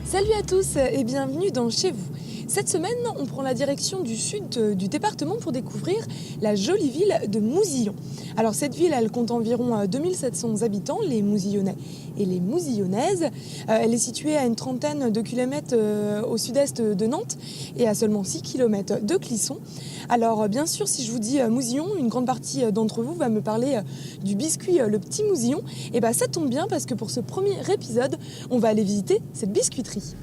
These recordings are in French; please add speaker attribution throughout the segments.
Speaker 1: Salut à tous et bienvenue dans Chez vous. Cette semaine, on prend la direction du sud du département pour découvrir la jolie ville de Mousillon. Alors cette ville, elle compte environ 2700 habitants, les Mousillonnais et les Mousillonnaises. Elle est située à une trentaine de kilomètres au sud-est de Nantes et à seulement 6 kilomètres de Clisson. Alors bien sûr, si je vous dis Mousillon, une grande partie d'entre vous va me parler du biscuit Le Petit Mousillon. Et ça tombe bien parce que pour ce premier épisode, on va aller visiter cette biscuiterie.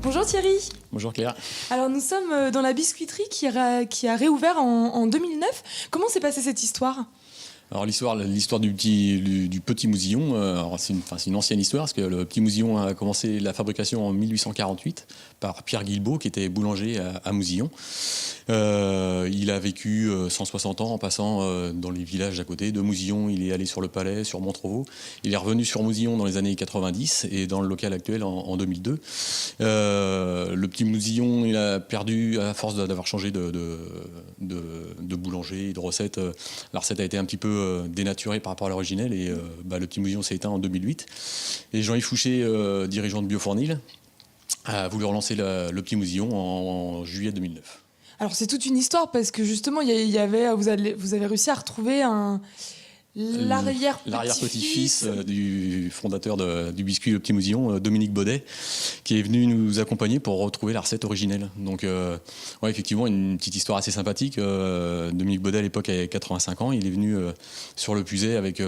Speaker 1: Bonjour Thierry.
Speaker 2: Bonjour Claire.
Speaker 1: Alors nous sommes dans la biscuiterie qui a réouvert en 2009. Comment s'est passée cette histoire ?
Speaker 2: Alors l'histoire du petit Mousillon, c'est une ancienne histoire parce que le Petit Mousillon a commencé la fabrication en 1848 par Pierre Guilbeault qui était boulanger à Mousillon. Il a vécu 160 ans en passant dans les villages d'à côté. De Mousillon, il est allé sur le Palais, sur Montrevaux. Il est revenu sur Mousillon dans les années 90 et dans le local actuel en 2002. Le Petit Mousillon, il a perdu à force d'avoir changé de boulanger, de recette. La recette a été un petit peu dénaturée par rapport à l'originel et le Petit Mousillon s'est éteint en 2008. Et Jean-Yves Fouché, dirigeant de Biofournil, a voulu relancer le Petit Mousillon en juillet 2009.
Speaker 1: Alors c'est toute une histoire parce que justement vous avez réussi à retrouver l'arrière-petit-fils
Speaker 2: du fondateur du biscuit Le Petit Mousillon, Dominique Baudet, qui est venu nous accompagner pour retrouver la recette originelle. Donc effectivement une petite histoire assez sympathique. Dominique Baudet à l'époque avait 85 ans, il est venu sur le Puiset avec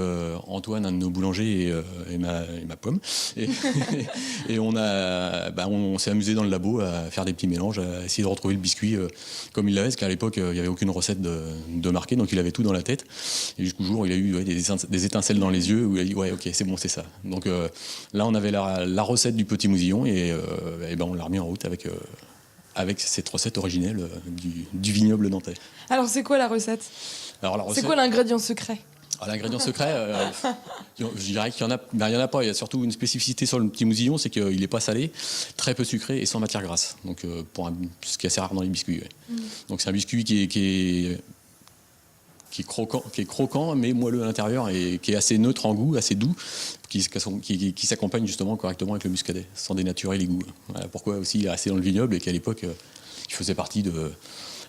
Speaker 2: Antoine, un de nos boulangers, et ma pomme. Et on s'est amusé dans le labo à faire des petits mélanges, à essayer de retrouver le biscuit comme il l'avait, parce qu'à l'époque il n'y avait aucune recette de marqué, donc il avait tout dans la tête. Et jusqu'au jour où il a eu des étincelles dans les yeux, où il a dit ouais ok c'est bon, c'est ça. Donc là on avait la recette du Petit Mousillon et on l'a remis en route avec cette recette originelle du vignoble nantais.
Speaker 1: Alors c'est quoi la recette ? C'est quoi l'ingrédient secret ?
Speaker 2: L'ingrédient secret, je dirais qu'il y en a pas. Il y a surtout une spécificité sur le Petit Mousillon, c'est qu'il n'est pas salé, très peu sucré et sans matière grasse. Donc ce qui est assez rare dans les biscuits. Ouais. Donc c'est un biscuit qui est croquant mais moelleux à l'intérieur et qui est assez neutre en goût, assez doux, qui s'accompagne justement correctement avec le muscadet, sans dénaturer les goûts. Voilà pourquoi aussi il est resté dans le vignoble et qu'à l'époque il faisait partie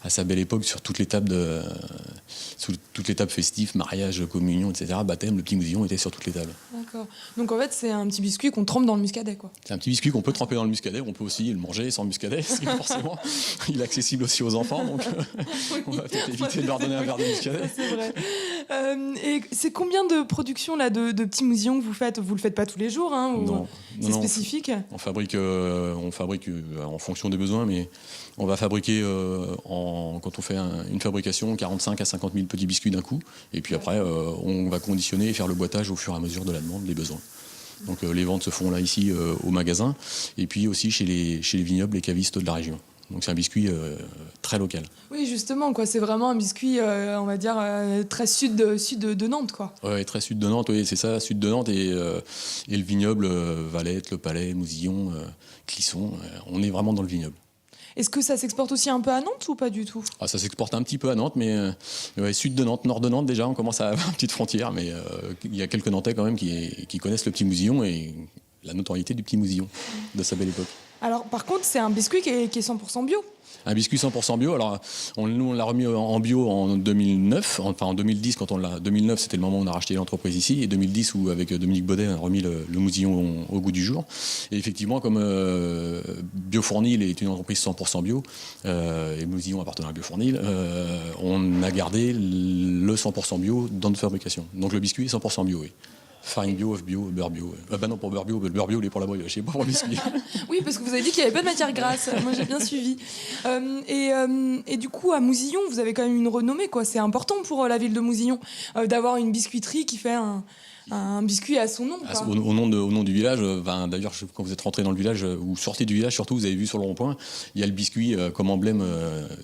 Speaker 2: à sa belle époque sur toutes les tables festives, mariage, communion, etc., baptême, le Petit Mousillon était sur toutes les tables.
Speaker 1: D'accord. Donc en fait c'est un petit biscuit qu'on trempe dans le muscadet quoi.
Speaker 2: C'est un petit biscuit qu'on peut tremper dans le muscadet, on peut aussi le manger sans muscadet, parce que forcément il est accessible aussi aux enfants, donc on va peut-être éviter de leur donner un verre de muscadet.
Speaker 1: C'est vrai. Et c'est combien de productions là, de Petits Mousillons que vous faites ? Vous le faites pas tous les jours, hein,
Speaker 2: Non.
Speaker 1: C'est spécifique ?
Speaker 2: On fabrique en fonction des besoins, mais on va fabriquer quand on fait une fabrication 45 à 50 000 petits biscuits d'un coup, et puis après on va conditionner et faire le boitage au fur et à mesure de la demande, des besoins. Donc les ventes se font là ici au magasin, et puis aussi chez les vignobles et cavistes de la région. Donc c'est un biscuit très local.
Speaker 1: Oui, justement, quoi. C'est vraiment un biscuit, on va dire, très sud de Nantes, quoi.
Speaker 2: Oui, très sud de Nantes, oui, c'est ça, sud de Nantes. Et le vignoble, Valette, Le Palais, Mousillon, Clisson, on est vraiment dans le vignoble.
Speaker 1: Est-ce que ça s'exporte aussi un peu à Nantes ou pas du tout ?
Speaker 2: Ça s'exporte un petit peu à Nantes, mais sud de Nantes, nord de Nantes, déjà, on commence à avoir une petite frontière. Mais il y a quelques Nantais quand même qui connaissent le Petit Mousillon et la notoriété du Petit Mousillon de sa belle époque.
Speaker 1: Alors, par contre, c'est un biscuit qui est 100% bio.
Speaker 2: Un biscuit 100% bio. Alors, on l'a remis en bio en 2009. Enfin, en 2010, 2009, c'était le moment où on a racheté l'entreprise ici. Et 2010, où avec Dominique Baudet, on a remis le Mousillon au goût du jour. Et effectivement, comme Biofournil est une entreprise 100% bio, et Mousillon appartenant à Biofournil, on a gardé le 100% bio dans notre fabrication. Donc, le biscuit est 100% bio, oui. Farine bio, œuf bio, beurre bio. Non, pour beurre bio, le beurre bio, il est pour la brioche, je sais pas pour le biscuit.
Speaker 1: Oui, parce que vous avez dit qu'il n'y avait pas de matière grasse. Moi, j'ai bien suivi. Et du coup, à Mousillon, vous avez quand même une renommée, quoi. C'est important pour la ville de Mousillon d'avoir une biscuiterie qui fait un biscuit à son nom, quoi.
Speaker 2: Au nom du village. D'ailleurs, quand vous êtes rentré dans le village, ou sortez du village, surtout, vous avez vu sur le rond-point, il y a le biscuit comme emblème.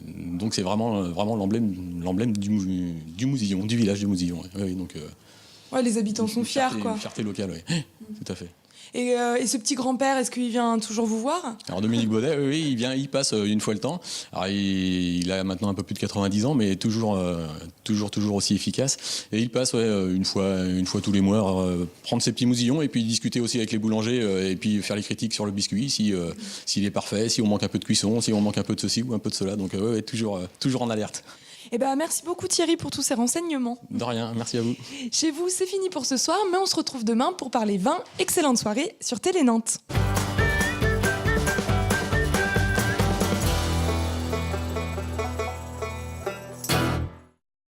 Speaker 2: Donc, c'est vraiment l'emblème du Mousillon, du village du Mousillon. Oui, donc...
Speaker 1: Ouais, les habitants sont fiers, quoi.
Speaker 2: Une fierté locale, oui. Tout à fait.
Speaker 1: Et ce petit grand-père, est-ce qu'il vient toujours vous voir?
Speaker 2: Alors Dominique Baudet, oui, il passe une fois le temps. Alors il a maintenant un peu plus de 90 ans, mais toujours aussi efficace. Et il passe une fois tous les mois prendre ses petits mousillons et puis discuter aussi avec les boulangers et puis faire les critiques sur le biscuit, s'il est parfait, si on manque un peu de cuisson, si on manque un peu de ceci ou un peu de cela. Donc toujours en alerte.
Speaker 1: Eh ben, merci beaucoup Thierry pour tous ces renseignements.
Speaker 2: De rien, merci à vous.
Speaker 1: Chez vous, c'est fini pour ce soir, mais on se retrouve demain pour parler vin. Excellente soirée sur Télé Nantes.